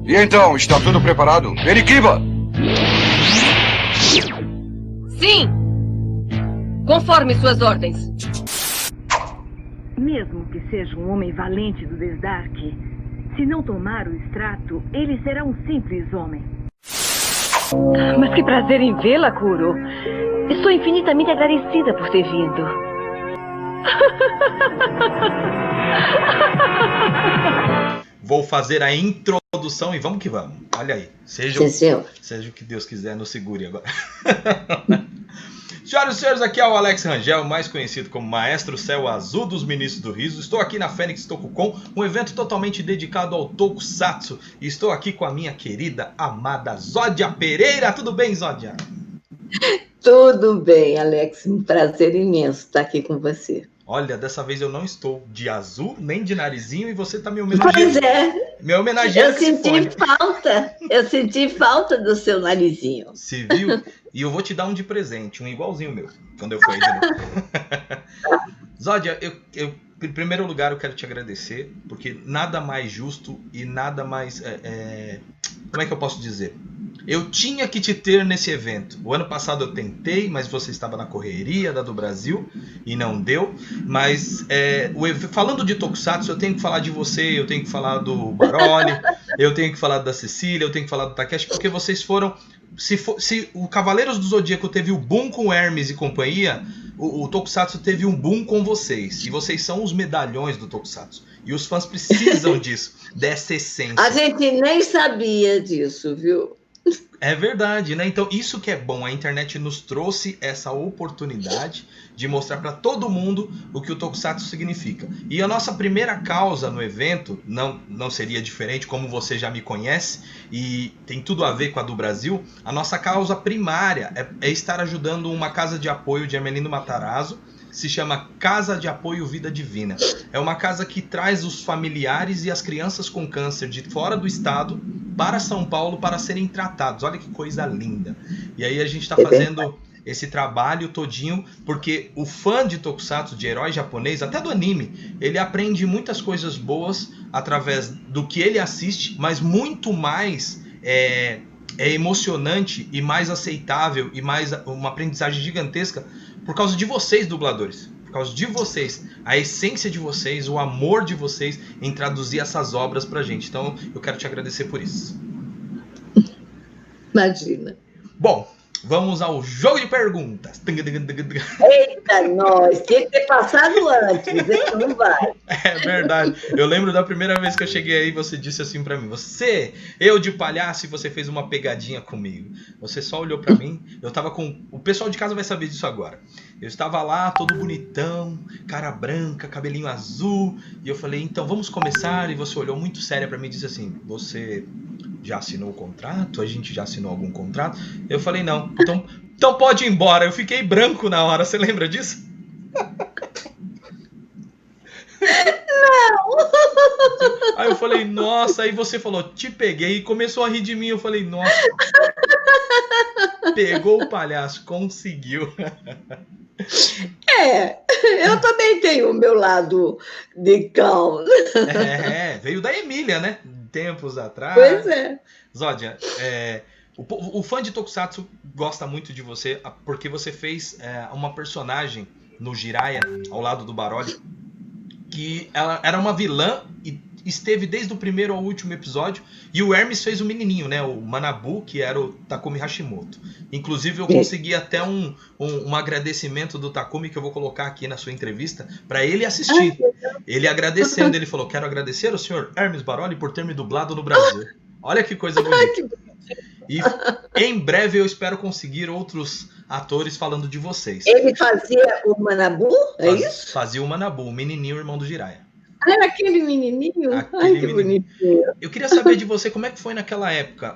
E então, está tudo preparado? Periquiva! Sim! Conforme suas ordens. Mesmo que seja um homem valente do Desdark, se não tomar o extrato, ele será um simples homem. Mas que prazer em vê-la, Kuro. Estou infinitamente agradecida por ter vindo. Vou fazer a introdução e vamos que vamos. Olha aí. Seja o que Deus quiser, nos segure agora. Senhoras e senhores, aqui é o Alex Rangel, mais conhecido como Maestro Céu Azul dos Ministros do Riso. Estou aqui na Fênix Tokukon, um evento totalmente dedicado ao Tokusatsu. E estou aqui com a minha querida, amada Zódia Pereira. Tudo bem, Zódia? Tudo bem, Alex. Um prazer imenso estar aqui com você. Olha, dessa vez eu não estou de azul, nem de narizinho, e você está me homenageando. Pois é. Me homenageando. Eu senti falta do seu narizinho. Se viu? E eu vou te dar um de presente, um igualzinho meu, quando eu for aí de novo. Zódia, em primeiro lugar eu quero te agradecer, porque nada mais justo e nada mais... como é que eu posso dizer? Eu tinha que te ter nesse evento. O ano passado eu tentei, mas você estava na correria da do Brasil e não deu. Mas falando de Tokusatsu, eu tenho que falar de você, eu tenho que falar do Baroli, eu tenho que falar da Cecília, eu tenho que falar do Takeshi, porque vocês foram... Se o Cavaleiros do Zodíaco teve o boom com Hermes e companhia, o Tokusatsu teve um boom com vocês. E vocês são os medalhões do Tokusatsu. E os fãs precisam disso, dessa essência. A gente nem sabia disso, viu? É verdade, né? Então isso que é bom, a internet nos trouxe essa oportunidade de mostrar para todo mundo o que o Tokusatsu significa. E a nossa primeira causa no evento não seria diferente, como você já me conhece, e tem tudo a ver com a do Brasil. A nossa causa primária é estar ajudando uma casa de apoio de Ermelino Matarazzo, se chama Casa de Apoio Vida Divina. É uma casa que traz os familiares e as crianças com câncer de fora do estado para São Paulo para serem tratados. Olha que coisa linda. E aí a gente está fazendo esse trabalho todinho, porque o fã de Tokusatsu, de herói japonês, até do anime, ele aprende muitas coisas boas através do que ele assiste, mas muito mais é emocionante e mais aceitável e mais uma aprendizagem gigantesca por causa de vocês, dubladores. Por causa de vocês, a essência de vocês, o amor de vocês em traduzir essas obras pra gente. Então, eu quero te agradecer por isso. Imagina. Bom, vamos ao jogo de perguntas. Eita, nós! Tinha que ter passado antes, isso não vai. É verdade. Eu lembro da primeira vez que eu cheguei aí, você disse assim pra mim: eu de palhaço, e você fez uma pegadinha comigo. Você só olhou pra mim, eu tava com... O pessoal de casa vai saber disso agora. Eu estava lá, todo bonitão, cara branca, cabelinho azul, e eu falei: então vamos começar. E você olhou muito séria pra mim e disse assim: você já assinou o contrato? A gente já assinou algum contrato? Eu falei: não, então pode ir embora. Eu fiquei branco na hora, você lembra disso? Não! Aí eu falei: nossa. Aí você falou: te peguei, e começou a rir de mim. Eu falei: nossa, pegou o palhaço, conseguiu. Eu também tenho o meu lado de cão. Veio da Emília, né? Tempos atrás. Pois é. Zódia, o fã de Tokusatsu gosta muito de você porque você fez uma personagem no Jiraiya, ao lado do Baroli, que ela era uma vilã e esteve desde o primeiro ao último episódio, e o Hermes fez o menininho, né, o Manabu, que era o Takumi Hashimoto. Inclusive eu consegui até um agradecimento do Takumi, que eu vou colocar aqui na sua entrevista, para ele assistir. Ele agradecendo, ele falou: quero agradecer ao senhor Hermes Baroli por ter me dublado no Brasil. Olha que coisa bonita. E em breve eu espero conseguir outros atores falando de vocês. Ele fazia o Manabu? Isso? Fazia o Manabu, o menininho, irmão do Jiraiya. Era aquele menininho? Que bonitinho. Eu queria saber de você, como é que foi naquela época?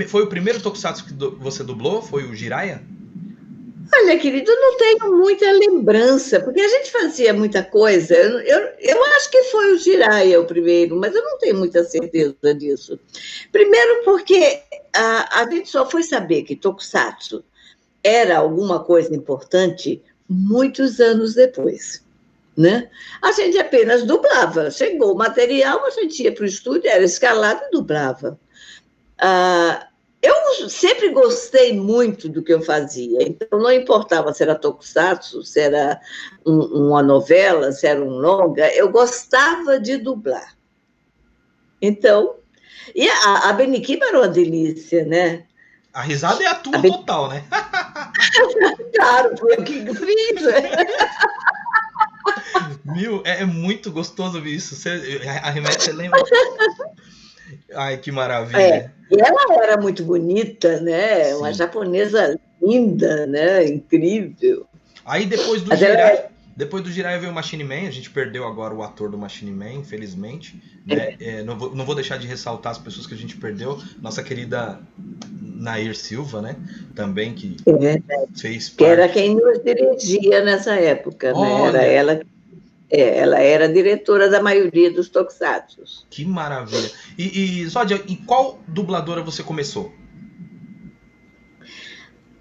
Foi o primeiro Tokusatsu que você dublou? Foi o Jiraiya? Olha, querido, eu não tenho muita lembrança, porque a gente fazia muita coisa. Eu acho que foi o Jiraiya o primeiro, mas eu não tenho muita certeza disso. Primeiro porque a gente só foi saber que Tokusatsu era alguma coisa importante muitos anos depois, né? A gente apenas dublava. Chegou o material, a gente ia para o estúdio, era escalado e dublava. Eu sempre gostei muito do que eu fazia, então não importava se era tokusatsu, se era uma novela, se era um longa, eu gostava de dublar. Então, e a Beniquiba era uma delícia, né? A risada é a tua total, né? Claro, foi eu que fiz. É muito gostoso ver isso. A Remete, você lembra? Ai, que maravilha. E ela era muito bonita, né? Sim. Uma japonesa linda, né? Incrível. Aí depois do Jiraiya, veio o Machine Man. A gente perdeu agora o ator do Machine Man, infelizmente. Né? Não vou deixar de ressaltar as pessoas que a gente perdeu. Nossa querida Nair Silva, né? Também que fez parte. Que era quem nos dirigia nessa época, né? Era ela. Ela era diretora da maioria dos tokusatsu. Que maravilha. E Zódia, em qual dubladora você começou?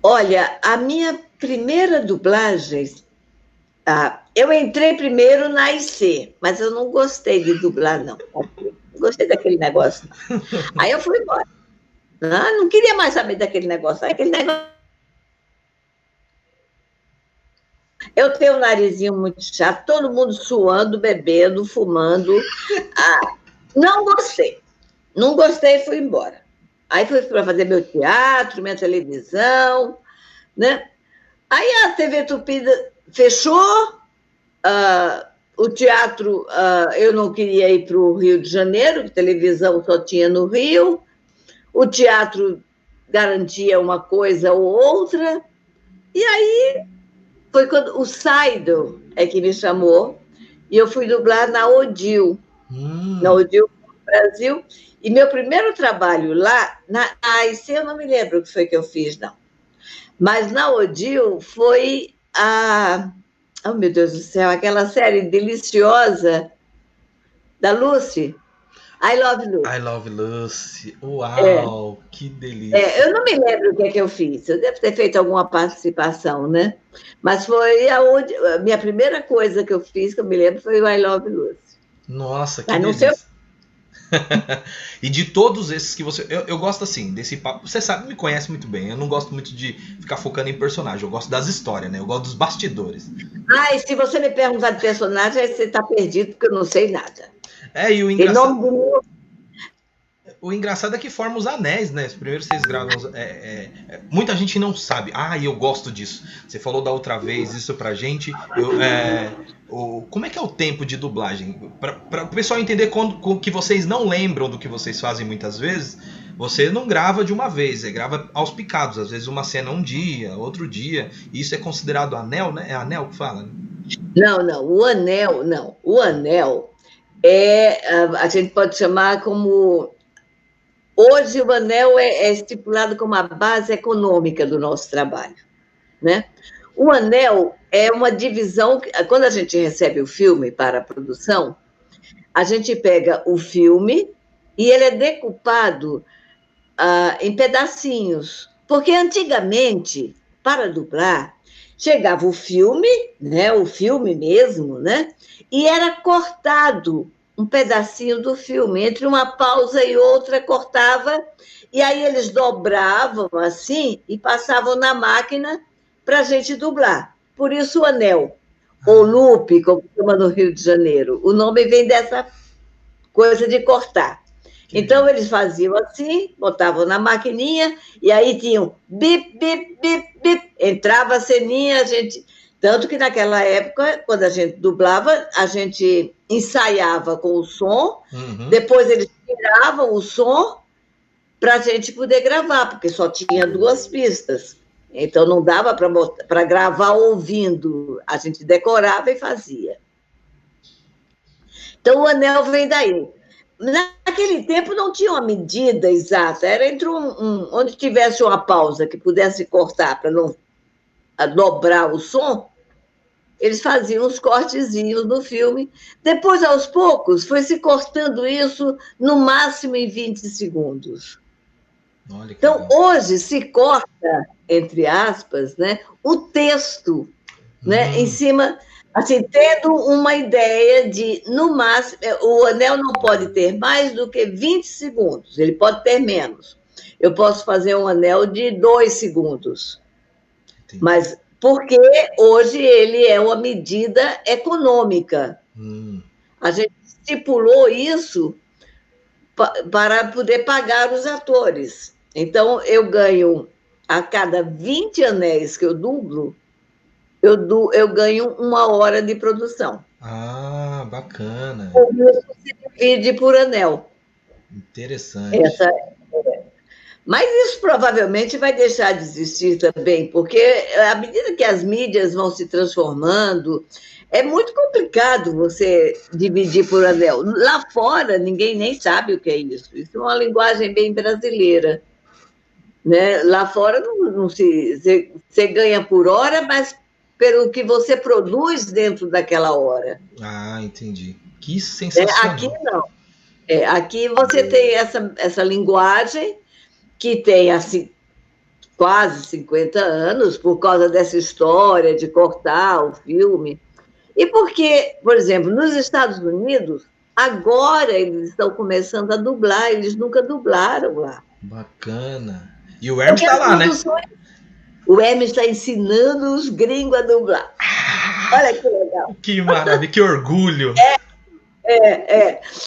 Olha, a minha primeira dublagem... eu entrei primeiro na IC, mas eu não gostei de dublar, não. Não gostei daquele negócio. Aí eu fui embora. Não queria mais saber daquele negócio. Aquele negócio... Eu tenho um narizinho muito chato, todo mundo suando, bebendo, fumando. Não gostei. Não gostei e fui embora. Aí fui para fazer meu teatro, minha televisão, né? Aí a TV Tupi fechou, o teatro, eu não queria ir para o Rio de Janeiro, que televisão só tinha no Rio, o teatro garantia uma coisa ou outra, e aí... Foi quando o Saido que me chamou e eu fui dublar na Odil, na Odil Brasil. E meu primeiro trabalho lá, na AIC, eu não me lembro o que foi que eu fiz, não. Mas na Odil foi oh, meu Deus do céu, aquela série deliciosa da Lucy. I Love Lucy. I Love Lucy. Uau, que delícia. Eu não me lembro o que é que eu fiz. Eu devo ter feito alguma participação, né? Mas foi a minha primeira coisa que eu fiz, que eu me lembro, foi o I Love Lucy. Nossa, que delícia. E de todos esses que você... Eu gosto assim, desse papo... Você sabe, me conhece muito bem. Eu não gosto muito de ficar focando em personagem. Eu gosto das histórias, né? Eu gosto dos bastidores. E se você me perguntar de personagem, aí você está perdido, porque eu não sei nada. E o engraçado... O engraçado é que forma os anéis, né? Os primeiros 6 gravam... muita gente não sabe. Eu gosto disso. Você falou da outra vez isso pra gente. Como é que é o tempo de dublagem? Para o pessoal entender que vocês não lembram do que vocês fazem muitas vezes, você não grava de uma vez, você grava aos picados. Às vezes uma cena um dia, outro dia. Isso é considerado anel, né? É anel que fala? Né? Não. O anel, não. O anel a gente pode chamar como... Hoje o anel é estipulado como a base econômica do nosso trabalho, né? O anel é uma divisão... Quando a gente recebe o filme para a produção, a gente pega o filme e ele é decupado em pedacinhos. Porque antigamente, para dublar, chegava o filme, né? O filme mesmo, né? E era cortado um pedacinho do filme, entre uma pausa e outra cortava, e aí eles dobravam assim e passavam na máquina para a gente dublar. Por isso o anel, ou loop, como chama no Rio de Janeiro, o nome vem dessa coisa de cortar. Então eles faziam assim, botavam na maquininha, e aí tinham bip, bip, bip, bip, entrava a ceninha, a gente... Tanto que naquela época, quando a gente dublava, a gente ensaiava com o som, depois eles tiravam o som para a gente poder gravar, porque só tinha 2 pistas. Então não dava para gravar ouvindo, a gente decorava e fazia. Então o anel vem daí. Naquele tempo não tinha uma medida exata, era entre onde tivesse uma pausa que pudesse cortar para não dobrar o som, eles faziam os cortezinhos no filme. Depois, aos poucos, foi se cortando isso no máximo em 20 segundos. Então, hoje se corta, entre aspas, né, o texto, né, em cima Assim, tendo uma ideia de, no máximo, o anel não pode ter mais do que 20 segundos, ele pode ter menos. Eu posso fazer um anel de 2 segundos, Entendi. mas porque hoje ele é uma medida econômica. A gente estipulou isso para poder pagar os atores. Então, eu ganho, a cada 20 anéis que eu dublo, eu ganho 1 hora de produção. Ah, bacana. Por isso se divide por anel. Interessante. Mas isso provavelmente vai deixar de existir também, porque à medida que as mídias vão se transformando, é muito complicado você dividir por anel. Lá fora, ninguém nem sabe o que é isso. Isso é uma linguagem bem brasileira. Né? Lá fora, você ganha por hora, mas pelo que você produz dentro daquela hora. Ah, entendi. Que sensacional. Aqui não. Aqui você tem essa linguagem que tem assim, quase 50 anos, por causa dessa história de cortar o filme. E porque, por exemplo, nos Estados Unidos, agora eles estão começando a dublar, eles nunca dublaram lá. Bacana. E o Hermes está lá, né? O Hermes está ensinando os gringos a dublar. Olha que legal. Que maravilha, que orgulho.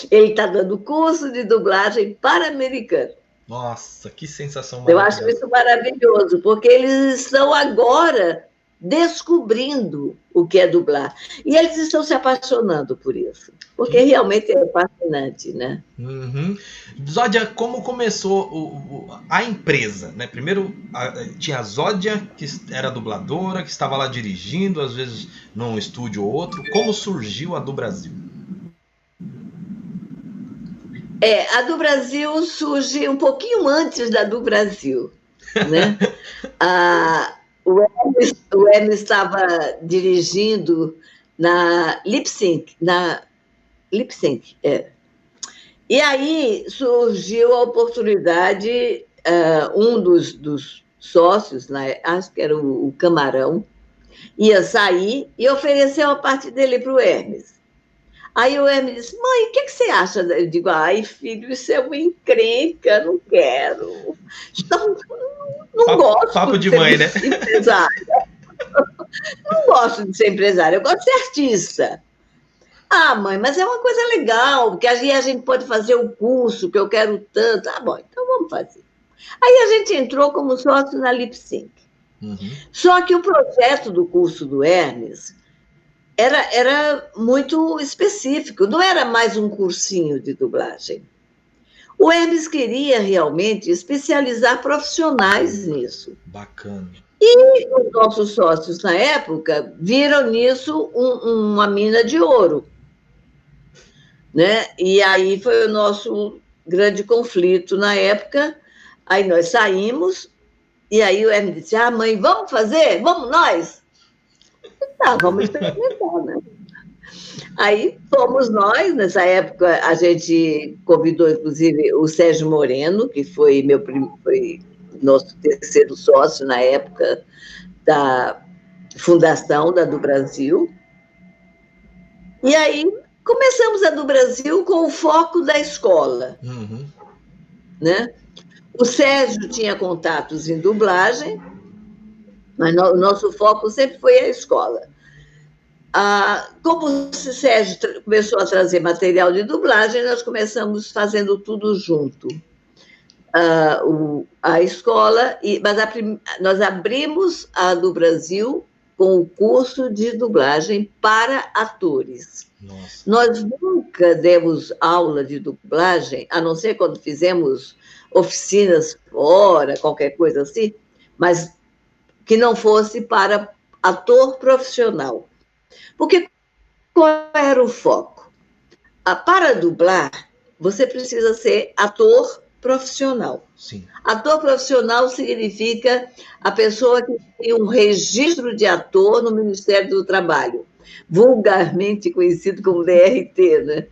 Ele está dando curso de dublagem para americano. Nossa, que sensação Eu maravilhosa. acho isso maravilhoso, porque eles estão agora descobrindo o que é dublar. E eles estão se apaixonando por isso, porque realmente é fascinante, né? Zódia, como começou a empresa, né? Primeiro tinha a Zódia, que era dubladora, que estava lá dirigindo, às vezes num estúdio ou outro. Como surgiu a do Brasil? A do Brasil surge um pouquinho antes da do Brasil, né? O Hermes estava dirigindo na Lip Sync, E aí surgiu a oportunidade, um dos sócios, né, acho que era o Camarão, ia sair e ofereceu a parte dele para o Hermes. Aí o Hermes disse, mãe, o que você acha? Eu digo, ai, filho, isso é uma encrenca, não quero. Não gosto papo de mãe, né? Empresário. Não gosto de ser empresário, eu gosto de ser artista. Ah, mãe, mas é uma coisa legal, porque aí a gente pode fazer o curso que eu quero tanto. Ah, bom, então vamos fazer. Aí a gente entrou como sócio na Lip Sync. Só que o projeto do curso do Hermes era muito específico, não era mais um cursinho de dublagem. O Hermes queria realmente especializar profissionais nisso. Bacana. E os nossos sócios, na época, viram nisso uma mina de ouro. Né? E aí foi o nosso grande conflito na época. Aí nós saímos, e aí o Hermes disse, mãe, vamos fazer? Vamos nós? Tá, vamos experimentar, né? Aí fomos nós, nessa época a gente convidou, inclusive, o Sérgio Moreno, que foi foi nosso terceiro sócio na época da fundação da do Brasil. E aí começamos a do Brasil com o foco da escola. Né? O Sérgio tinha contatos em dublagem, mas o nosso foco sempre foi a escola. Como o Sérgio começou a trazer material de dublagem, nós começamos fazendo tudo junto. A escola, mas nós abrimos a do Brasil com o curso de dublagem para atores. Nossa. Nós nunca demos aula de dublagem, a não ser quando fizemos oficinas fora, qualquer coisa assim, mas que não fosse para ator profissional. Porque qual era o foco? Para dublar, você precisa ser ator profissional. Sim. Ator profissional significa a pessoa que tem um registro de ator no Ministério do Trabalho, vulgarmente conhecido como DRT, né?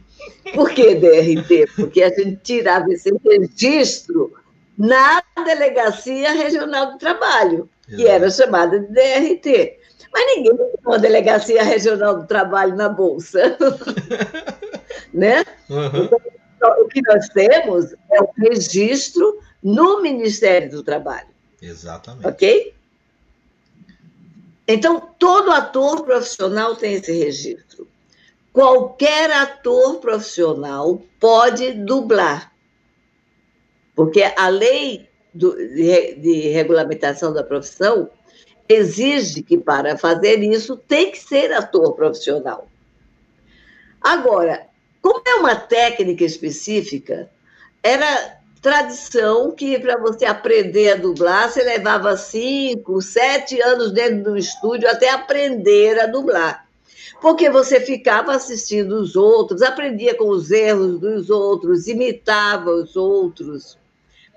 Por que DRT? Porque a gente tirava esse registro na Delegacia Regional do Trabalho, que era chamada de DRT. Mas ninguém tem uma delegacia regional do trabalho na Bolsa. Né? Uhum. Então, o que nós temos é o registro no Ministério do Trabalho. Exatamente. Ok? Então, todo ator profissional tem esse registro. Qualquer ator profissional pode dublar. Porque a lei de regulamentação da profissão exige que, para fazer isso, tem que ser ator profissional. Agora, como é uma técnica específica, era tradição que, para você aprender a dublar, você levava 5, 7 anos dentro do estúdio até aprender a dublar. Porque você ficava assistindo os outros, aprendia com os erros dos outros, imitava os outros.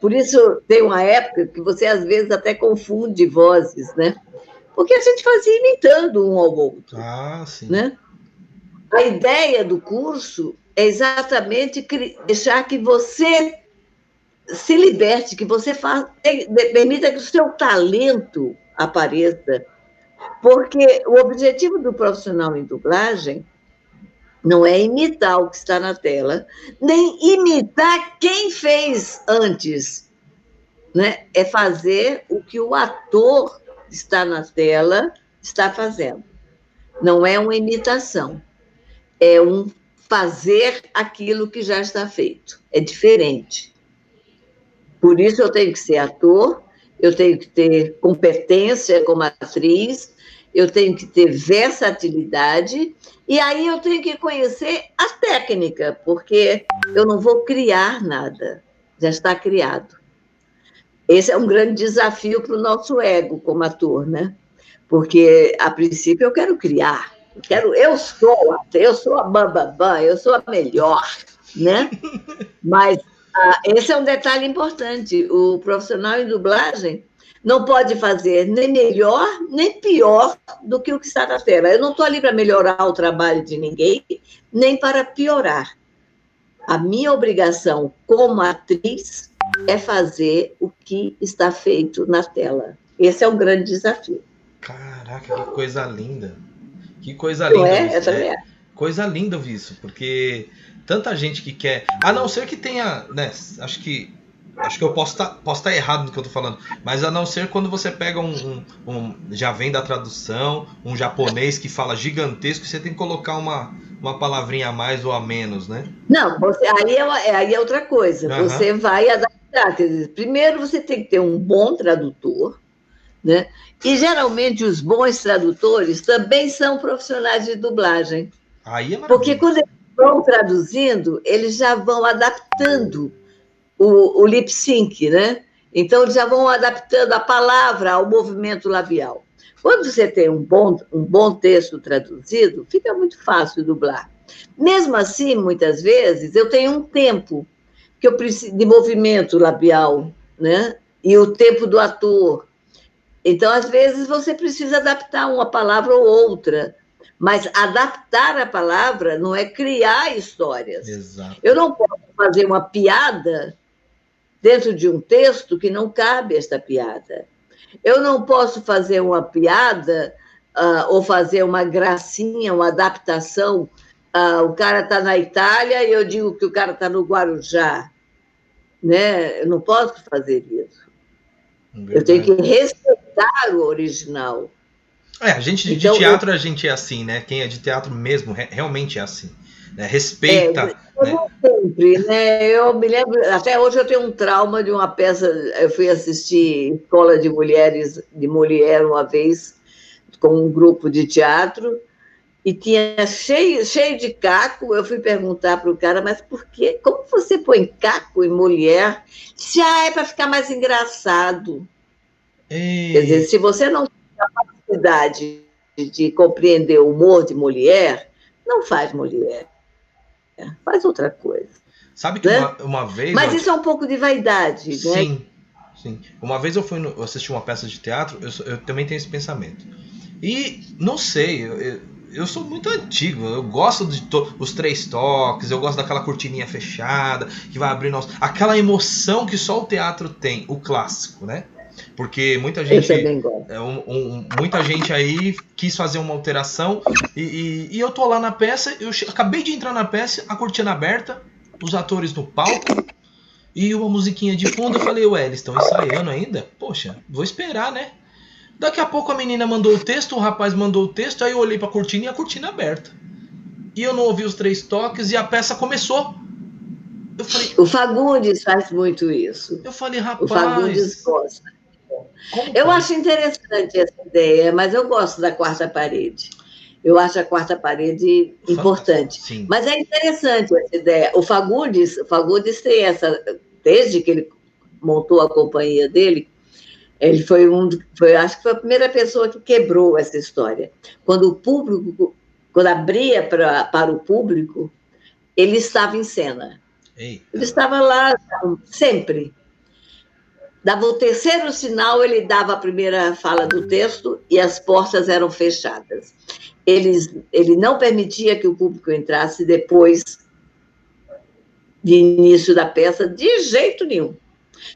Por isso, tem uma época que você, às vezes, até confunde vozes, né? Porque a gente fazia imitando um ao outro. Ah, sim. Né? A ideia do curso é exatamente deixar que você se liberte, que você permita que o seu talento apareça. Porque o objetivo do profissional em dublagem não é imitar o que está na tela, nem imitar quem fez antes. Né? É fazer o que o ator está na tela está fazendo. Não é uma imitação. É um fazer aquilo que já está feito. É diferente. Por isso eu tenho que ser ator, eu tenho que ter competência como atriz, eu tenho que ter versatilidade, e aí eu tenho que conhecer a técnica, porque eu não vou criar nada, já está criado. Esse é um grande desafio para o nosso ego como ator, né? Porque, a princípio, eu quero criar. Eu sou a bambambam, eu sou a melhor, né? Mas esse é um detalhe importante. O profissional em dublagem não pode fazer nem melhor, nem pior do que o que está na tela. Eu não estou ali para melhorar o trabalho de ninguém, nem para piorar. A minha obrigação como atriz é fazer o que está feito na tela. Esse é um grande desafio. Caraca, que coisa linda. Que coisa linda. Coisa linda ouvir isso, porque tanta gente que quer, a não ser que tenha, né, acho que eu posso estar errado no que eu tô falando, mas a não ser quando você pega já vem da tradução, um japonês que fala gigantesco, você tem que colocar uma palavrinha a mais ou a menos, né? Não, aí é outra coisa. Uhum. Você vai adaptar. Quer dizer, primeiro você tem que ter um bom tradutor, né? E geralmente os bons tradutores também são profissionais de dublagem. Aí é maravilha. Porque quando eles vão traduzindo, eles já vão adaptando o lip sync, né? Então, eles já vão adaptando a palavra ao movimento labial. Quando você tem um bom texto traduzido, fica muito fácil dublar. Mesmo assim, muitas vezes, eu tenho um tempo que eu preciso de movimento labial, né? E o tempo do ator. Então, às vezes, você precisa adaptar uma palavra ou outra. Mas adaptar a palavra não é criar histórias. Exato. Eu não posso fazer uma piada dentro de um texto que não cabe esta piada. Eu não posso fazer uma piada ou fazer uma gracinha, uma adaptação. O cara está na Itália e eu digo que o cara está no Guarujá. Né? Eu não posso fazer isso. Verdade. Eu tenho que respeitar o original. A gente de teatro, a gente é assim, né? Quem é de teatro mesmo, realmente é assim. Né? Respeita. Né? Sempre, né? Eu me lembro, até hoje eu tenho um trauma de uma peça, eu fui assistir Escola de Mulheres, de Mulher uma vez, com um grupo de teatro, e tinha cheio de caco. Eu fui perguntar para o cara, mas por quê? Como você põe caco em mulher? Se é para ficar mais engraçado. Quer dizer, se você não tem capacidade de compreender o humor de mulher, não faz mulher. Faz outra coisa. Sabe que uma vez... Mas isso é um pouco de vaidade, né? Sim. Uma vez eu assisti uma peça de teatro, eu também tenho esse pensamento. E, não sei, eu sou muito antigo, eu gosto de os 3 toques, eu gosto daquela cortininha fechada, que vai abrir aquela emoção que só o teatro tem, o clássico, né? Porque muita Eu gente, também gosto. muita gente aí quis fazer uma alteração e eu tô lá na peça, acabei de entrar na peça, a cortina aberta, os atores no palco e uma musiquinha de fundo. Eu falei, ué, eles estão ensaiando ainda? Poxa, vou esperar, né? Daqui a pouco a menina mandou o texto, o rapaz mandou o texto, aí eu olhei pra cortina e a cortina aberta. E eu não ouvi os 3 toques e a peça começou. Eu falei, O Fagundes faz muito isso. eu falei, O Fagundes rapaz, gosta. como Eu pode? acho interessante essa ideia, mas eu gosto da quarta parede. Eu acho a quarta parede importante. Sim. Mas é interessante essa ideia. O Fagundes tem essa, desde que ele montou a companhia dele, ele acho que foi a primeira pessoa que quebrou essa história. Quando abria para o público, ele estava em cena. Eita. Ele estava lá sempre. Dava o terceiro sinal, ele dava a primeira fala do texto e as portas eram fechadas. Ele não permitia que o público entrasse depois de início da peça, de jeito nenhum.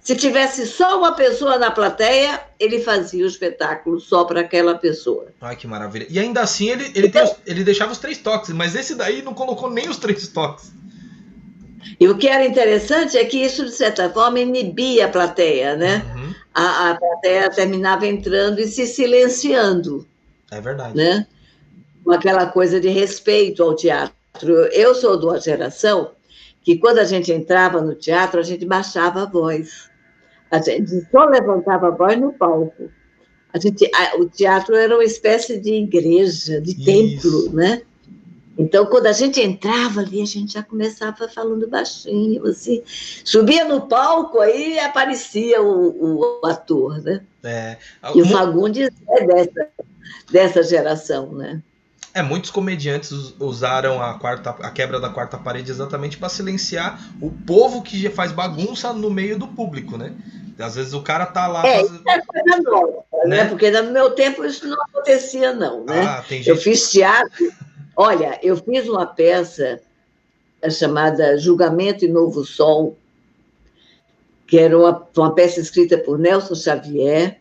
Se tivesse só uma pessoa na plateia, ele fazia o espetáculo só para aquela pessoa. Ai, que maravilha. E ainda assim ele deixava os 3 toques, mas esse daí não colocou nem os 3 toques. E o que era interessante é que isso, de certa forma, inibia a plateia, né? Uhum. A plateia terminava entrando e se silenciando, É verdade. né? Com aquela coisa de respeito ao teatro. Eu sou de uma geração que, quando a gente entrava no teatro, a gente baixava a voz. A gente só levantava a voz no palco. O teatro era uma espécie de igreja, de templo, né? Então, quando a gente entrava ali, a gente já começava falando baixinho, assim. Subia no palco, aí aparecia o ator, né? E o Fagundes é dessa geração, né? Muitos comediantes usaram a quebra da quarta parede exatamente para silenciar o povo que já faz bagunça no meio do público, né? Às vezes o cara tá lá... Isso é coisa nova, né? Porque no meu tempo isso não acontecia, não, né? Tem gente... Eu fiz teatro... Olha, eu fiz uma peça chamada Julgamento e Novo Sol, que era uma peça escrita por Nelson Xavier.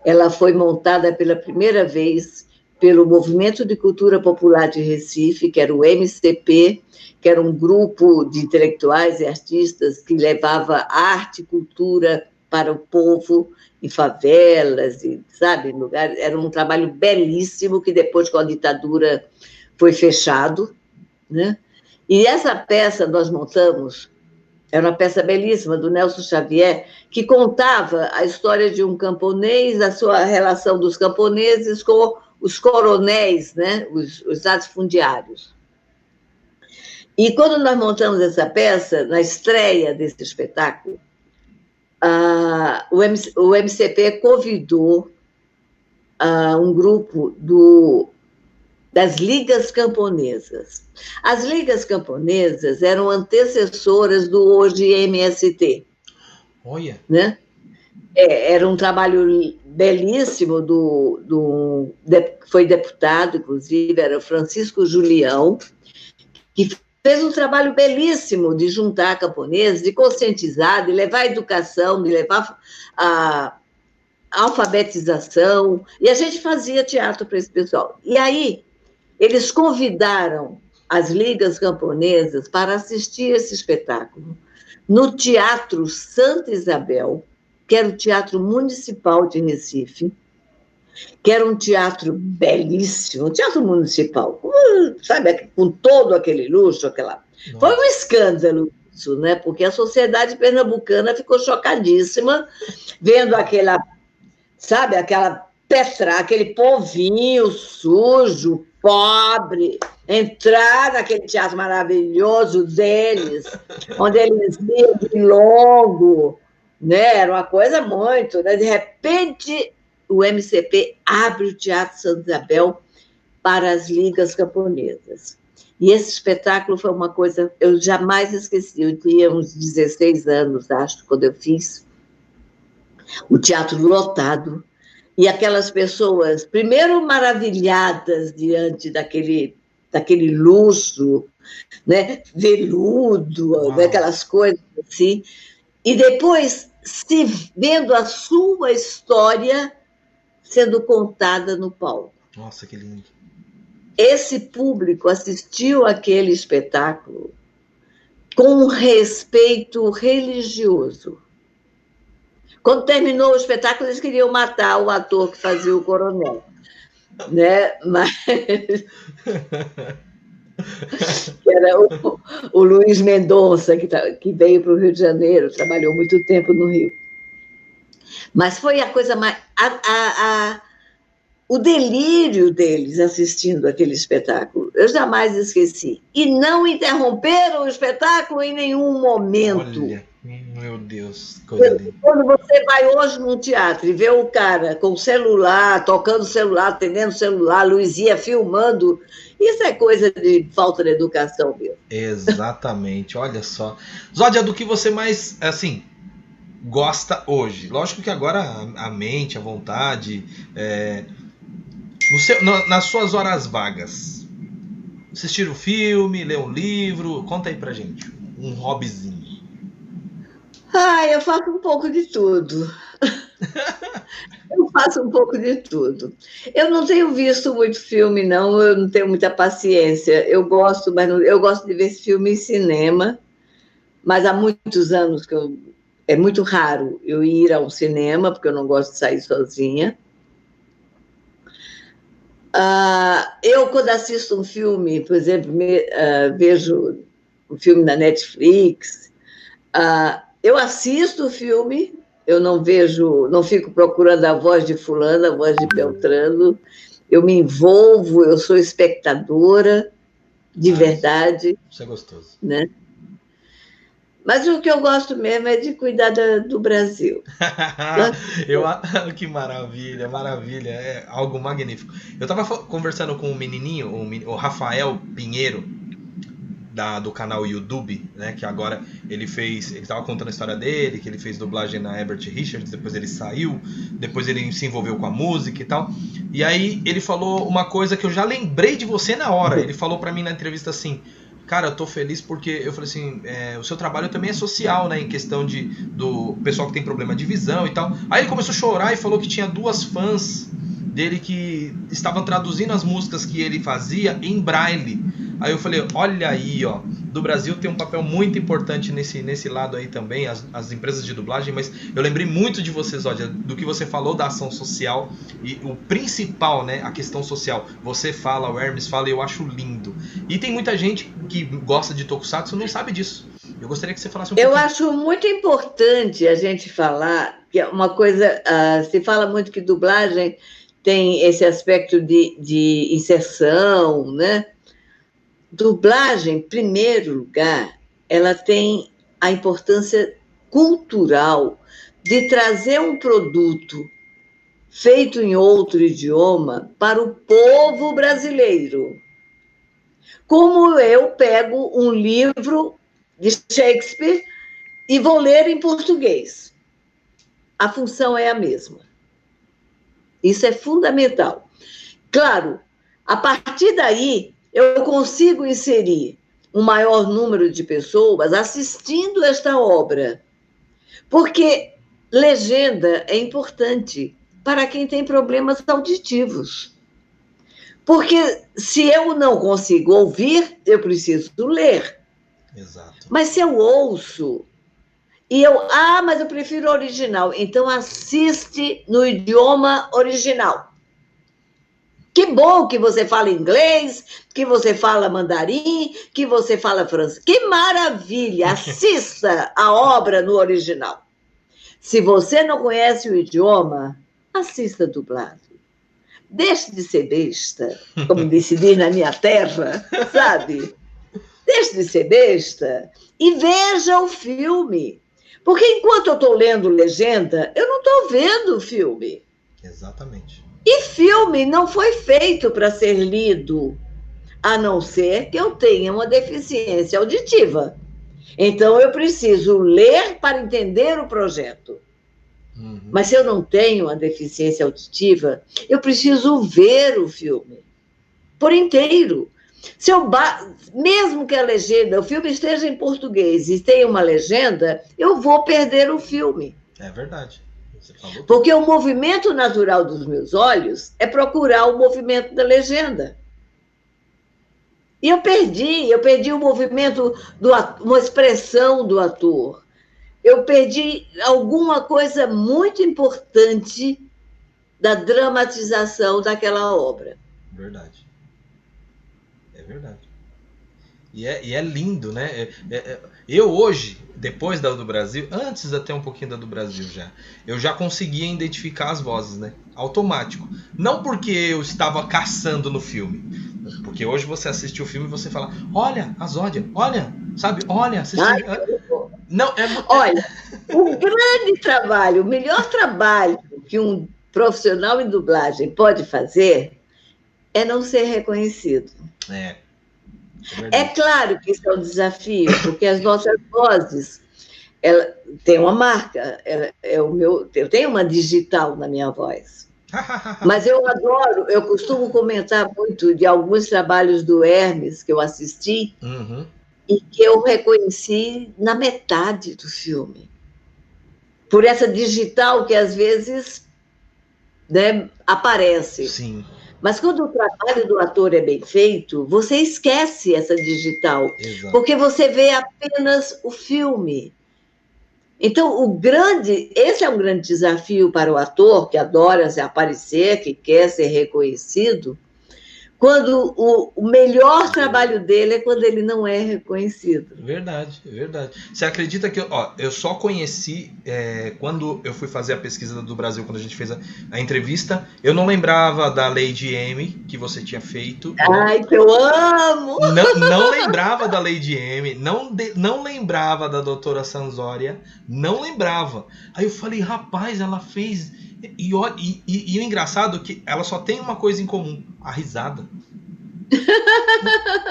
Ela foi montada pela primeira vez pelo Movimento de Cultura Popular de Recife, que era o MCP, que era um grupo de intelectuais e artistas que levava arte e cultura para o povo em favelas, e, sabe, lugares. Era um trabalho belíssimo que depois, com a ditadura, foi fechado, né? E essa peça nós montamos, era uma peça belíssima do Nelson Xavier, que contava a história de um camponês, a sua relação dos camponeses com os coronéis, né? Os latifundiários. E quando nós montamos essa peça, na estreia desse espetáculo, o MCP convidou um grupo das Ligas Camponesas. As Ligas Camponesas eram antecessoras do hoje MST. Olha! Né? Era um trabalho belíssimo que foi deputado, inclusive, era Francisco Julião, que fez um trabalho belíssimo de juntar camponeses, de conscientizar, de levar educação, de levar a alfabetização, e a gente fazia teatro para esse pessoal. E aí, eles convidaram as ligas camponesas para assistir esse espetáculo no Teatro Santa Isabel, que era o Teatro Municipal de Recife, que era um teatro belíssimo, um teatro municipal, sabe, com todo aquele luxo, Foi um escândalo isso, né? Porque a sociedade pernambucana ficou chocadíssima vendo aquele povinho sujo, pobre, entrar naquele teatro maravilhoso deles, onde eles iam de longo, né? Era uma coisa muito, né? De repente, o MCP abre o Teatro Santa Isabel para as ligas camponesas. E esse espetáculo foi uma coisa, eu jamais esqueci, eu tinha uns 16 anos, acho, quando eu fiz, o teatro lotado, e aquelas pessoas, primeiro maravilhadas diante daquele luxo, né, veludo, né, aquelas coisas assim, e depois se vendo a sua história sendo contada no palco. Nossa, que lindo. Esse público assistiu aquele espetáculo com um respeito religioso. Quando terminou o espetáculo, eles queriam matar o ator que fazia o coronel, né? Mas que era o Luiz Mendonça, que veio para o Rio de Janeiro, trabalhou muito tempo no Rio. Mas foi a coisa mais... o delírio deles assistindo aquele espetáculo, eu jamais esqueci. E não interromperam o espetáculo em nenhum momento. Olha, meu Deus, coisa linda. Quando você vai hoje num teatro e vê o cara com o celular, tocando celular, atendendo celular, Luizia filmando, isso é coisa de falta de educação mesmo. Exatamente, olha só. Zódia, do que você mais, assim, gosta hoje? Lógico que agora a mente, a vontade... nas suas horas vagas, assistir um filme, ler um livro, conta aí pra gente, um hobbyzinho. Eu faço um pouco de tudo. Eu faço um pouco de tudo. Eu não tenho visto muito filme, não, eu não tenho muita paciência. Eu gosto, mas eu gosto de ver filme em cinema, mas há muitos anos que é muito raro eu ir a um cinema, porque eu não gosto de sair sozinha. Eu, quando assisto um filme, por exemplo, vejo um filme na Netflix, eu assisto o filme, eu não fico procurando a voz de fulano, a voz de Beltrano, eu me envolvo, eu sou espectadora, de verdade. Isso é gostoso. Né? Mas o que eu gosto mesmo é de cuidar do Brasil. Que maravilha, maravilha, é algo magnífico. Eu estava conversando com um menininho, o Rafael Pinheiro, do canal YouTube, né, que agora ele estava contando a história dele, que ele fez dublagem na Herbert Richards, depois ele saiu, depois ele se envolveu com a música e tal, e aí ele falou uma coisa que eu já lembrei de você na hora. Ele falou para mim na entrevista assim: cara, eu tô feliz porque, eu falei assim, o seu trabalho também é social, né, em questão do pessoal que tem problema de visão e tal. Aí ele começou a chorar e falou que tinha 2 fãs dele que estavam traduzindo as músicas que ele fazia em braille. Aí eu falei, olha aí, ó, do Brasil tem um papel muito importante nesse lado aí também, as empresas de dublagem, mas eu lembrei muito de você, Zódia, do que você falou da ação social, e o principal, né, a questão social. Você fala, o Hermes fala, e eu acho lindo. E tem muita gente que gosta de Tokusatsu e não sabe disso. Eu gostaria que você falasse um pouquinho. Eu acho muito importante a gente falar, que é uma coisa, se fala muito que dublagem tem esse aspecto de inserção, né? Dublagem, em primeiro lugar, ela tem a importância cultural de trazer um produto feito em outro idioma para o povo brasileiro. Como eu pego um livro de Shakespeare e vou ler em português. A função é a mesma. Isso é fundamental. Claro, a partir daí, eu consigo inserir um maior número de pessoas assistindo esta obra, porque legenda é importante para quem tem problemas auditivos. Porque se eu não consigo ouvir, eu preciso ler. Exato. Mas se eu ouço, mas eu prefiro o original, então assiste no idioma original. Que bom que você fala inglês, que você fala mandarim, que você fala francês. Que maravilha! Assista a obra no original. Se você não conhece o idioma, assista dublado. Deixe de ser besta, como diz na minha terra, sabe? Deixe de ser besta e veja o filme. Porque enquanto eu estou lendo legenda, eu não estou vendo o filme. Exatamente. E filme não foi feito para ser lido, a não ser que eu tenha uma deficiência auditiva. Então, eu preciso ler para entender o projeto. Uhum. Mas se eu não tenho uma deficiência auditiva, eu preciso ver o filme por inteiro. Mesmo que a legenda, o filme esteja em português e tenha uma legenda, eu vou perder o filme. É verdade. Você falou tudo. Porque o movimento natural dos meus olhos é procurar o movimento da legenda. E eu perdi o movimento, uma expressão do ator. Eu perdi alguma coisa muito importante da dramatização daquela obra. Verdade. É verdade. E é lindo, né? Eu hoje, depois da do Brasil, antes até um pouquinho da do Brasil já, eu já conseguia identificar as vozes, né? Automático. Não porque eu estava caçando no filme. Porque hoje você assiste o filme e você fala, olha, a Zódia, olha, sabe? Olha, assiste. Não, Olha, o grande trabalho, o melhor trabalho que um profissional em dublagem pode fazer é não ser reconhecido. É claro que isso é um desafio, porque as nossas vozes, ela tem uma marca, eu tenho uma digital na minha voz. Mas eu adoro, eu costumo comentar muito de alguns trabalhos do Hermes que eu assisti e que eu reconheci na metade do filme. Por essa digital que às vezes, né, aparece. Sim. Mas quando o trabalho do ator é bem feito, você esquece essa digital, Exato. porque você vê apenas o filme. Então, esse é um grande desafio para o ator, que adora se aparecer, que quer ser reconhecido, quando o melhor trabalho dele é quando ele não é reconhecido. Verdade, é verdade. Você acredita que eu só conheci quando eu fui fazer a pesquisa do Brasil, quando a gente fez a entrevista, eu não lembrava da Lady M que você tinha feito. Ai, que eu amo! Não lembrava da Lady M, não lembrava da doutora Sanzória, não lembrava. Aí eu falei, rapaz, ela fez... E o engraçado é que ela só tem uma coisa em comum, a risada.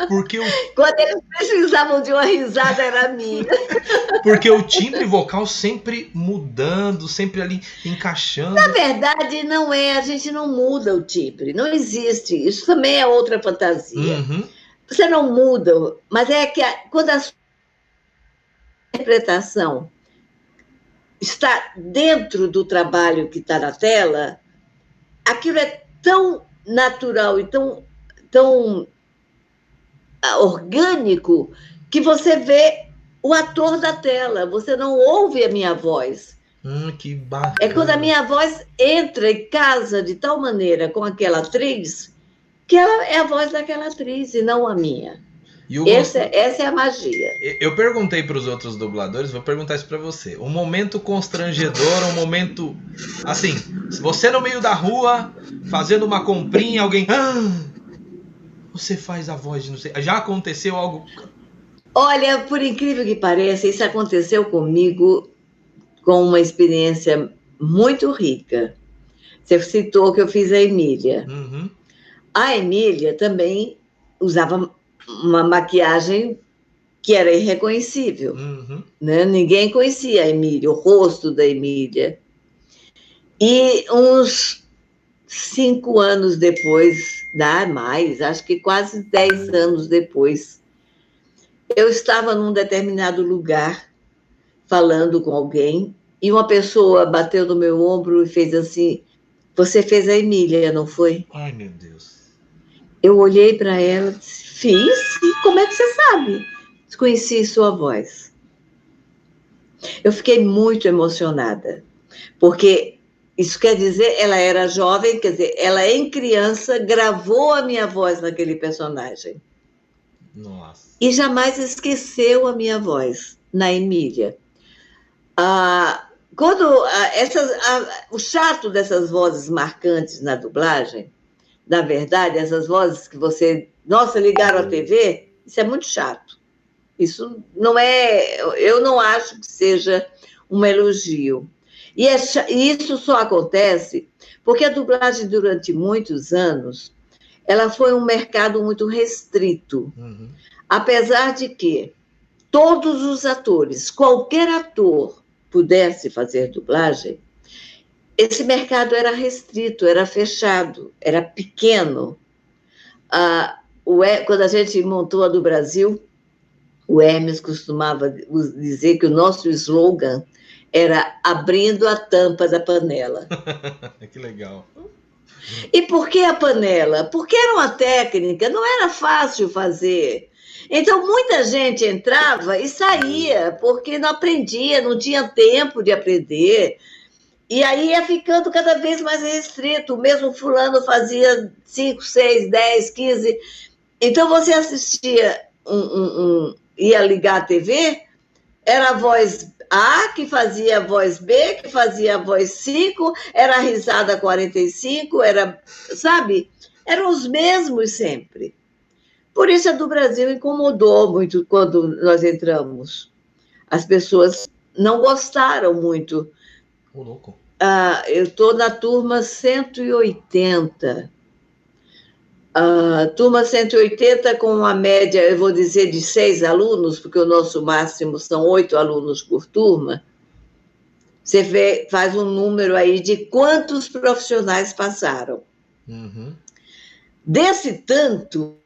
Porque quando eles precisavam de uma risada, era minha. Porque o timbre vocal sempre mudando, sempre ali encaixando. Na verdade, não é, a gente não muda o timbre, não existe. Isso também é outra fantasia. Você não muda, mas é que quando a sua interpretação está dentro do trabalho que está na tela, aquilo é tão natural e tão orgânico que você vê o ator da tela, você não ouve a minha voz. Que bacana. É quando a minha voz entra e casa de tal maneira com aquela atriz que ela é a voz daquela atriz e não a minha. Essa é a magia. Eu perguntei para os outros dubladores, vou perguntar isso para você. Um momento constrangedor, um momento assim, se você no meio da rua fazendo uma comprinha, alguém, você faz a voz de não sei, já aconteceu algo? Olha, por incrível que pareça, isso aconteceu comigo com uma experiência muito rica. Você citou que eu fiz a Emília. A Emília também usava uma maquiagem que era irreconhecível. Né? Ninguém conhecia a Emília, o rosto da Emília. E uns 5 anos depois, acho que quase 10 anos depois, eu estava num determinado lugar falando com alguém e uma pessoa bateu no meu ombro e fez assim, você fez a Emília, não foi? Ai, meu Deus. Eu olhei para ela e disse, fiz? E como é que você sabe? Desconheci sua voz. Eu fiquei muito emocionada, porque isso quer dizer, ela era jovem, quer dizer, ela em criança gravou a minha voz naquele personagem. Nossa. E jamais esqueceu a minha voz na Emília. O chato dessas vozes marcantes na dublagem, na verdade, essas vozes que você... Nossa, ligaram a TV? Isso é muito chato. Isso não é... Eu não acho que seja um elogio. E isso só acontece porque a dublagem, durante muitos anos, ela foi um mercado muito restrito. Apesar de que todos os atores, qualquer ator pudesse fazer dublagem, esse mercado era restrito, era fechado, era pequeno. Quando a gente montou a do Brasil, o Hermes costumava dizer que o nosso slogan era abrindo a tampa da panela. Que legal. E por que a panela? Porque era uma técnica, não era fácil fazer. Então, muita gente entrava e saía, porque não aprendia, não tinha tempo de aprender. E aí ia ficando cada vez mais restrito. O mesmo fulano fazia 5, 6, 10, 15. Então, você assistia, ia ligar a TV, era a voz A que fazia a voz B, que fazia a voz 5, era a risada 45, sabe? Eram os mesmos sempre. Por isso a do Brasil incomodou muito quando nós entramos. As pessoas não gostaram muito. Ô, louco. Eu estou na turma 180. Turma 180 com uma média, eu vou dizer, de 6 alunos, porque o nosso máximo são 8 alunos por turma. Você faz um número aí de quantos profissionais passaram. Uhum. Desse tanto,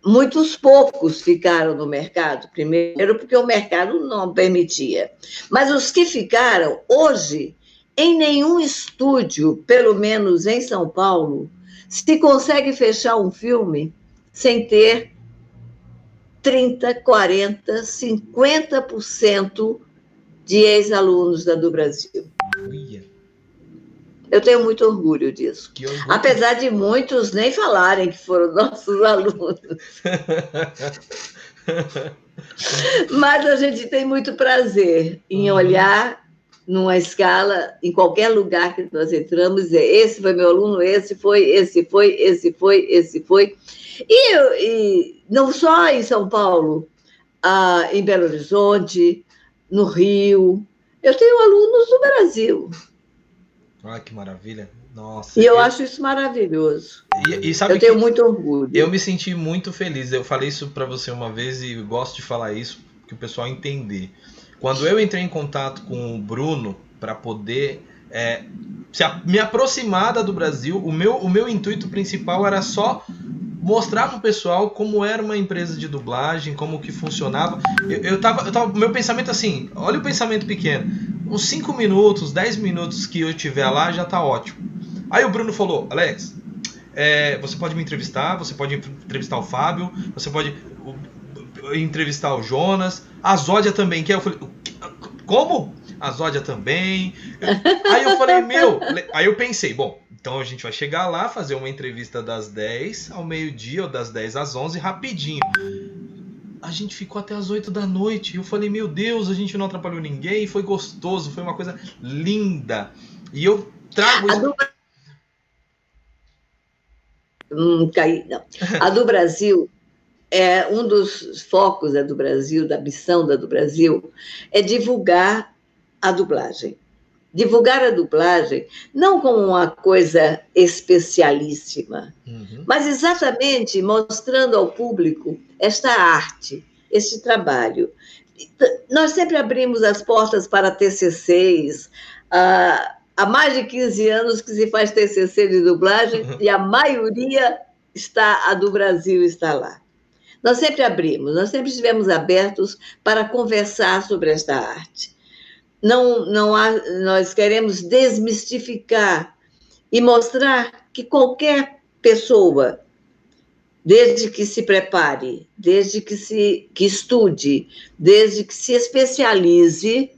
muitos poucos ficaram no mercado. Primeiro, porque o mercado não permitia. Mas os que ficaram, hoje, em nenhum estúdio, pelo menos em São Paulo, se consegue fechar um filme sem ter 30%, 40%, 50% de ex-alunos do Brasil. Eu tenho muito orgulho disso. Apesar de muitos nem falarem que foram nossos alunos. Mas a gente tem muito prazer em olhar numa escala, em qualquer lugar que nós entramos, dizer, esse foi meu aluno, esse foi. E não só em São Paulo, em Belo Horizonte, no Rio. Eu tenho alunos do Brasil. Ah, que maravilha. Nossa. E eu acho isso maravilhoso. E sabe eu tenho muito orgulho. Eu me senti muito feliz. Eu falei isso para você uma vez e gosto de falar isso para o pessoal entender. Quando eu entrei em contato com o Bruno para poder me aproximar do Brasil, o meu intuito principal era só mostrar para o pessoal como era uma empresa de dublagem, como que funcionava. Meu pensamento assim, olha o pensamento pequeno, uns 5 minutos, 10 minutos que eu tiver lá já tá ótimo. Aí o Bruno falou, Alex, você pode me entrevistar, você pode entrevistar o Fábio, você pode entrevistar o Jonas, a Zódia também quer. Eu falei, como? A Zódia também. Aí eu falei, aí eu pensei, bom, então a gente vai chegar lá, fazer uma entrevista das 10 ao meio-dia, ou das 10 às 11, rapidinho. A gente ficou até as 8 da noite. Eu falei, meu Deus, a gente não atrapalhou ninguém, foi gostoso, foi uma coisa linda. E eu trago isso. A do Brasil, um dos focos do Brasil, da missão do Brasil, é divulgar a dublagem. Divulgar a dublagem não como uma coisa especialíssima, mas exatamente mostrando ao público esta arte, este trabalho. Nós sempre abrimos as portas para TCCs, há mais de 15 anos que se faz TCC de dublagem e a maioria a do Brasil está lá. Nós sempre abrimos, nós sempre estivemos abertos para conversar sobre esta arte. Nós queremos desmistificar e mostrar que qualquer pessoa, desde que se prepare, desde que estude, desde que se especialize,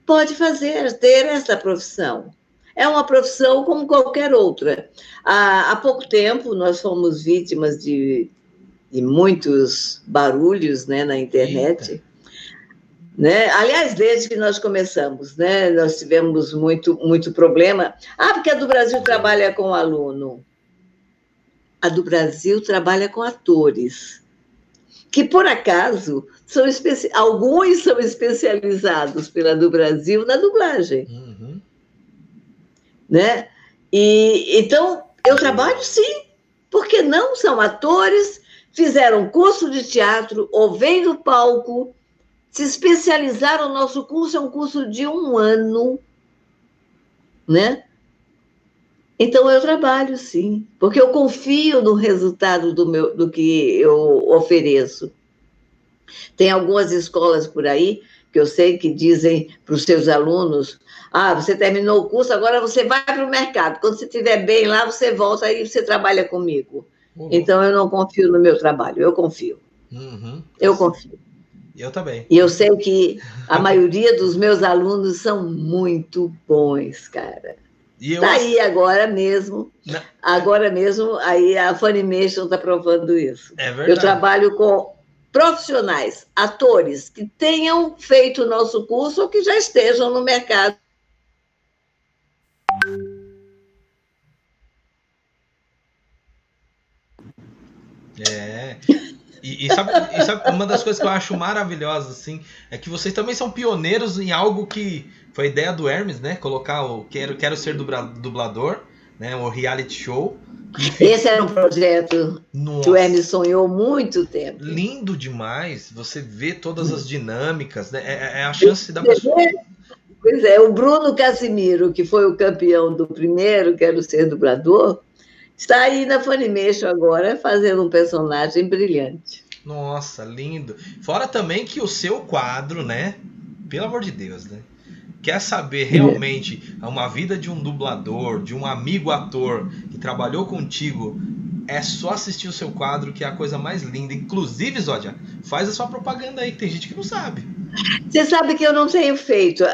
pode ter essa profissão. É uma profissão como qualquer outra. Há pouco tempo, nós fomos vítimas de muitos barulhos, né, na internet. Né? Aliás, desde que nós começamos, né, nós tivemos muito problema. Porque a do Brasil trabalha com aluno. A do Brasil trabalha com atores, que, por acaso, alguns são especializados pela do Brasil na dublagem. Né? Então, eu trabalho sim, porque não são atores, fizeram curso de teatro, ou vêm do palco, se especializaram. Nosso curso é um curso de 1 ano, né? Então, eu trabalho, sim, porque eu confio no resultado do que eu ofereço. Tem algumas escolas por aí porque eu sei que dizem para os seus alunos, você terminou o curso, agora você vai para o mercado, quando você estiver bem lá, você volta e você trabalha comigo. Então, eu não confio no meu trabalho, eu confio. Eu confio. Eu também. E eu sei que a maioria dos meus alunos são muito bons, cara. Daí, agora mesmo, aí a Funimation está provando isso. É verdade. Eu trabalho com profissionais, atores, que tenham feito o nosso curso ou que já estejam no mercado. E sabe, uma das coisas que eu acho maravilhosas, assim, é que vocês também são pioneiros em algo que foi a ideia do Hermes, né? Colocar o Quero Ser Dublador, né? O reality show. Esse era um projeto que o Hermes sonhou muito tempo. Lindo demais. Você vê todas as dinâmicas, né? É a chance da pessoa... Pois é, o Bruno Casimiro, que foi o campeão do primeiro Quero Ser Dublador, está aí na Funimation agora, fazendo um personagem brilhante. Nossa, lindo. Fora também que o seu quadro, né? Pelo amor de Deus, né? Quer saber realmente uma vida de um dublador, de um amigo ator que trabalhou contigo, é só assistir o seu quadro, que é a coisa mais linda. Inclusive, Zódia, faz a sua propaganda aí, que tem gente que não sabe. Você sabe que eu não tenho feito.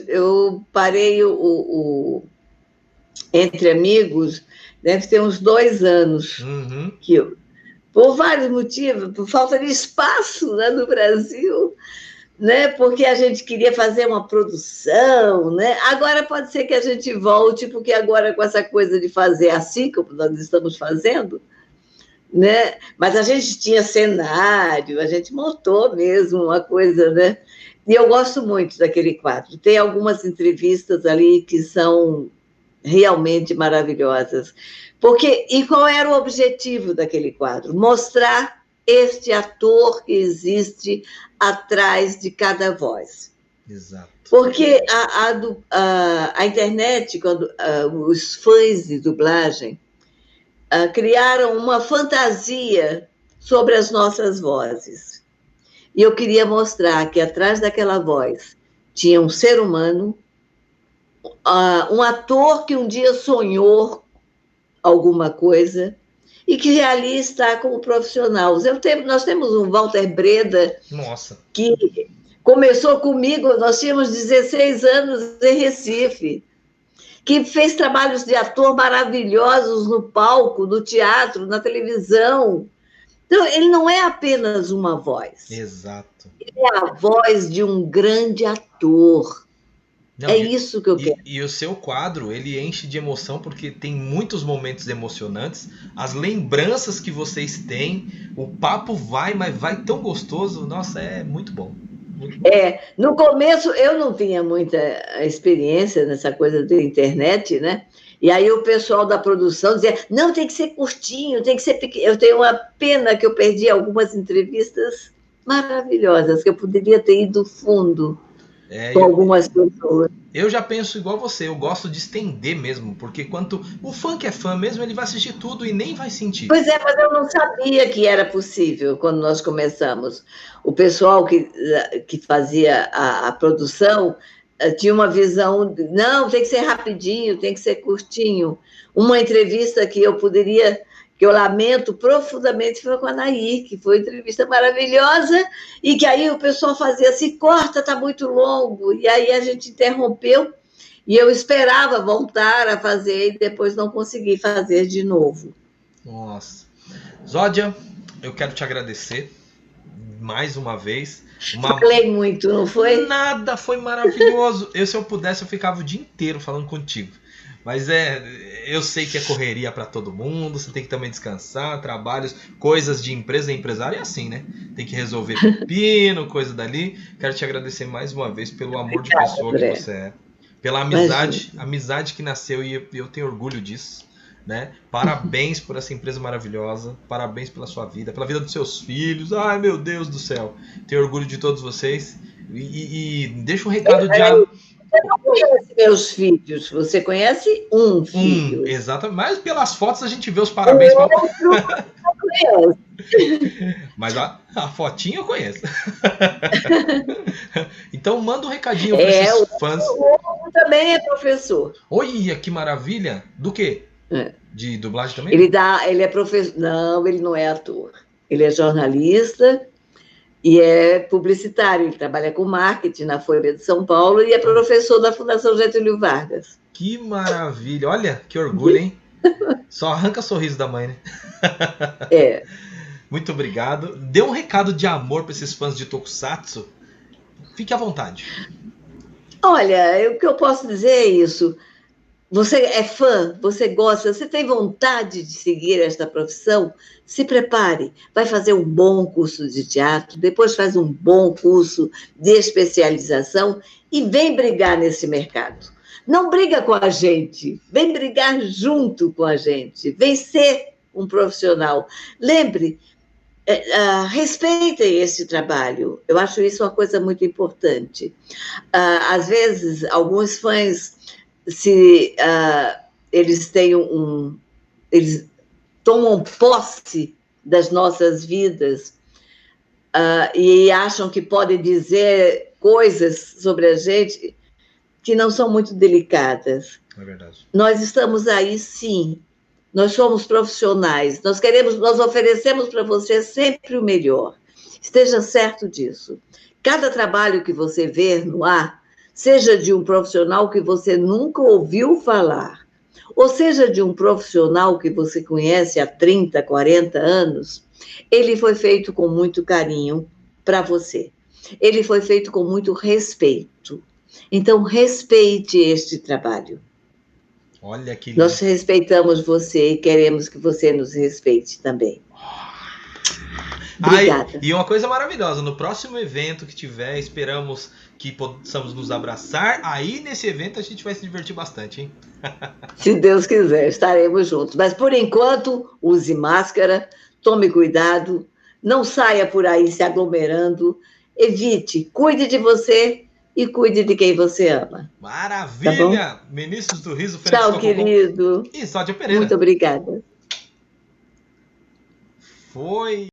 Eu parei o Entre Amigos... Deve ter uns 2 anos, que eu, por vários motivos, por falta de espaço, né, no Brasil, né, porque a gente queria fazer uma produção, né? Agora pode ser que a gente volte, porque agora com essa coisa de fazer assim, como nós estamos fazendo, né? Mas a gente tinha cenário, a gente montou mesmo uma coisa, né? E eu gosto muito daquele quadro. Tem algumas entrevistas ali que são realmente maravilhosas. E qual era o objetivo daquele quadro? Mostrar este ator que existe atrás de cada voz. Exato. Porque a internet, quando os fãs de dublagem criaram uma fantasia sobre as nossas vozes. E eu queria mostrar que atrás daquela voz tinha um ser humano, um ator que um dia sonhou alguma coisa e que ali está como profissional. Nós temos um Walter Breda, nossa, que começou comigo, nós tínhamos 16 anos em Recife, que fez trabalhos de ator maravilhosos no palco, no teatro, na televisão. Então, ele não é apenas uma voz. Exato. Ele é a voz de um grande ator. Não, isso que eu quero. E o seu quadro, ele enche de emoção porque tem muitos momentos emocionantes, as lembranças que vocês têm, o papo vai, mas vai tão gostoso. Nossa, é muito bom. Muito bom. No começo eu não tinha muita experiência nessa coisa da internet, né? E aí o pessoal da produção dizia, não, tem que ser curtinho, tem que ser pequeno. Eu tenho uma pena que eu perdi algumas entrevistas maravilhosas, que eu poderia ter ido fundo. Com algumas pessoas. Eu já penso igual você, eu gosto de estender mesmo, porque quando o fã que é fã mesmo, ele vai assistir tudo e nem vai sentir. Pois é, mas eu não sabia que era possível quando nós começamos. O pessoal que fazia a produção tinha uma visão, não, tem que ser rapidinho, tem que ser curtinho. Uma entrevista que eu lamento profundamente, foi com a Anaí, que foi uma entrevista maravilhosa, e que aí o pessoal fazia assim, corta, está muito longo, e aí a gente interrompeu, e eu esperava voltar a fazer, e depois não consegui fazer de novo. Nossa. Zódia, eu quero te agradecer mais uma vez. Falei muito, não foi? Nada, foi maravilhoso. Se eu pudesse, eu ficava o dia inteiro falando contigo. Mas eu sei que é correria para todo mundo, você tem que também descansar, trabalhos, coisas de empresa, empresário é assim, né? Tem que resolver pepino, coisa dali. Quero te agradecer mais uma vez pelo amor de pessoa que você é, pela amizade que nasceu e eu tenho orgulho disso, né? Parabéns por essa empresa maravilhosa, parabéns pela sua vida, pela vida dos seus filhos. Ai, meu Deus do céu, tenho orgulho de todos vocês e deixa um recado de... Você não conhece meus filhos, você conhece um filho. Exatamente, mas pelas fotos a gente vê os parabéns. O outro não conhece. Mas a fotinha eu conheço. Então manda um recadinho para esses fãs. O também é professor. Olha, que maravilha! Do quê? É. De dublagem também? Ele é professor. Não, ele não é ator. Ele é jornalista e é publicitário. Ele trabalha com marketing na Folha de São Paulo e é professor da Fundação Getúlio Vargas. Que maravilha! Olha, que orgulho, hein? Só arranca sorriso da mãe, né? É. Muito obrigado. Dê um recado de amor para esses fãs de Tokusatsu. Fique à vontade. Olha, o que eu posso dizer é isso. Você é fã, você gosta, você tem vontade de seguir esta profissão? Se prepare. Vai fazer um bom curso de teatro, depois faz um bom curso de especialização e vem brigar nesse mercado. Não briga com a gente, vem brigar junto com a gente, vem ser um profissional. Lembre, respeitem esse trabalho. Eu acho isso uma coisa muito importante. Às vezes, alguns fãs, eles têm eles tomam posse das nossas vidas e acham que podem dizer coisas sobre a gente que não são muito delicadas. É verdade. Nós estamos aí, sim. Nós somos profissionais. Nós oferecemos para você sempre o melhor. Esteja certo disso. Cada trabalho que você vê no ar, seja de um profissional que você nunca ouviu falar, ou seja de um profissional que você conhece há 30, 40 anos, ele foi feito com muito carinho para você. Ele foi feito com muito respeito. Então, respeite este trabalho. Olha que lindo. Nós respeitamos você e queremos que você nos respeite também. Obrigada. E uma coisa maravilhosa, no próximo evento que tiver, esperamos que possamos nos abraçar. Aí, nesse evento, a gente vai se divertir bastante, hein? Se Deus quiser, estaremos juntos. Mas, por enquanto, use máscara, tome cuidado, não saia por aí se aglomerando, evite, cuide de você e cuide de quem você ama. Maravilha! Tá, Ministros do Riso, Félix tchau, Cococó querido. e Sódia Pereira. Muito obrigada. Foi...